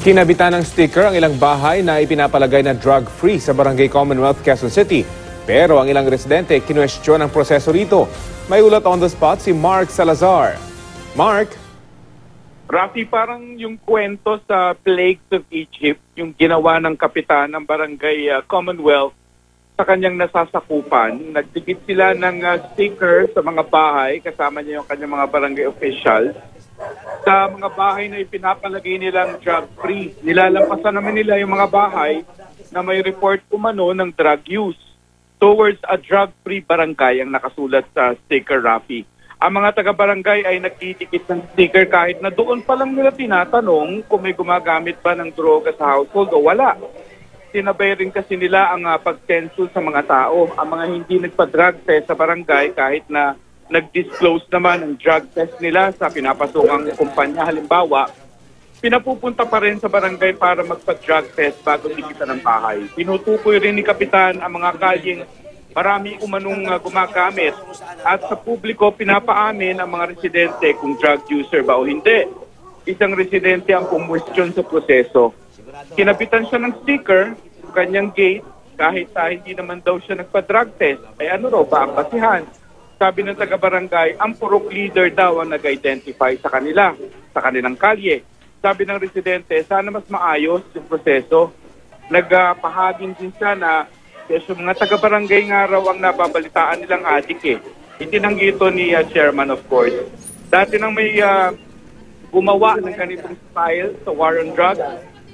Kinabitan ng sticker ang ilang bahay na ipinapalagay na drug-free sa Barangay Commonwealth, Quezon City. Pero ang ilang residente kinwestiyon ang proseso rito. May ulat on the spot si Mark Salazar. Mark? Rafi, parang yung kwento sa Plagues of Egypt, yung ginawa ng kapitan ng Barangay Commonwealth sa kanyang nasasakupan. Nagdikit sila ng sticker sa mga bahay, kasama niya yung kanyang mga barangay officials. Sa mga bahay na ipinapalagay nilang drug-free, nilalampasan naman nila yung mga bahay na may report umano ng drug use towards a drug-free barangay ang nakasulat sa sticker, Rafi. Ang mga taga-barangay ay nagdidikit ng sticker kahit na doon pa lang nila tinatanong kung may gumagamit ba ng droga sa household o wala. Sinabay rin kasi nila ang pag-cancel sa mga tao. Ang mga hindi nagpa-drug test sa barangay kahit na nag-disclose naman ang drug test nila sa pinapasukang kumpanya. Halimbawa, pinapupunta pa rin sa barangay para magpa-drug test bago dikitan ng bahay. Tinutukoy rin ni Kapitan ang mga kalyeng marami umanong gumagamit at sa publiko pinapaamin ang mga residente kung drug user ba o hindi. Isang residente ang kumwestiyon sa proseso. Kinapitan siya ng sticker sa kanyang gate kahit hindi naman daw siya nagpa-drug test. Ay ano raw ba ang basihan? Sabi ng taga-barangay, ang purok leader daw ang nag-identify sa kanila, sa kanilang kalye. Sabi ng residente, sana mas maayos yung proseso. Nagpahagin din siya na yung mga taga-barangay nga raw ang nababalitaan nilang adik eh. Itinanggi ito ni chairman of course. Dati nang may gumawa ng ganitong style sa war on drugs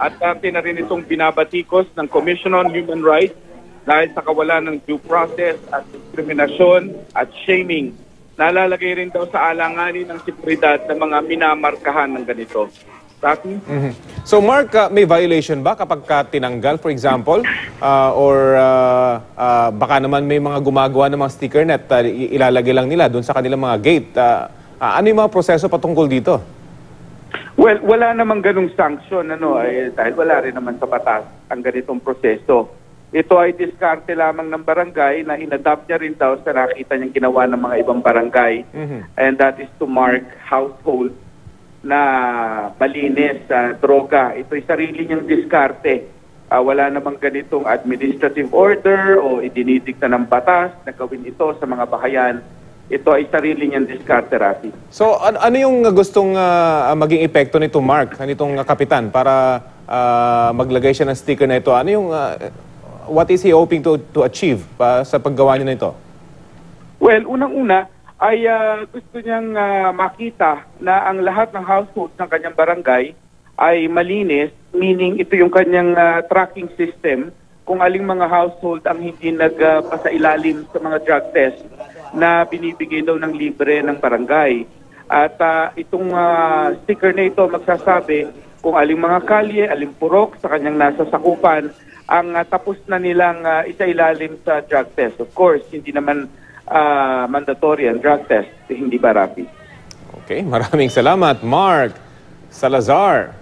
at dati na rin itong binabatikos ng Commission on Human Rights dahil sa kawalan ng due process at diskriminasyon at shaming. Nalalagay rin daw sa alanganin ng seguridad ng mga minamarkahan ng ganito. Rafi? So Mark, may violation ba kapag tinanggal, for example? Baka naman may mga gumagawa ng mga sticker net, ilalagay lang nila doon sa kanilang mga gate. Ano yung mga proseso patungkol dito? Well, wala namang ganung sanction dahil wala rin naman sa batas ang ganitong proseso. Ito ay diskarte lamang ng barangay na inadapt niya rin daw sa nakita niyang ginawa ng mga ibang barangay. And that is to mark household na malinis sa droga. Ito'y sarili niyang diskarte. Wala namang ganitong administrative order o idinidikta ng batas na gawin ito sa mga bahayan. Ito ay sarili niyang diskarte, Rafi. So ano yung gustong maging epekto nito, Mark, nitong kapitan para maglagay siya ng sticker na ito? Ano yung what is he hoping to achieve sa paggawa niya nito? Well, unang-una ay gusto niyang makita na ang lahat ng household ng kanyang barangay ay malinis, meaning ito yung kanyang tracking system kung aling mga household ang hindi nagpasailalim sa mga drug test na binibigay daw ng libre ng barangay. At itong sticker na ito magsasabi kung aling mga kalye, aling purok sa kanyang nasa sakupan ang tapos na nilang isailalim sa drug test. Of course, hindi naman mandatory ang drug test. Hindi ba, Rafi? Okay, maraming salamat, Mark Salazar.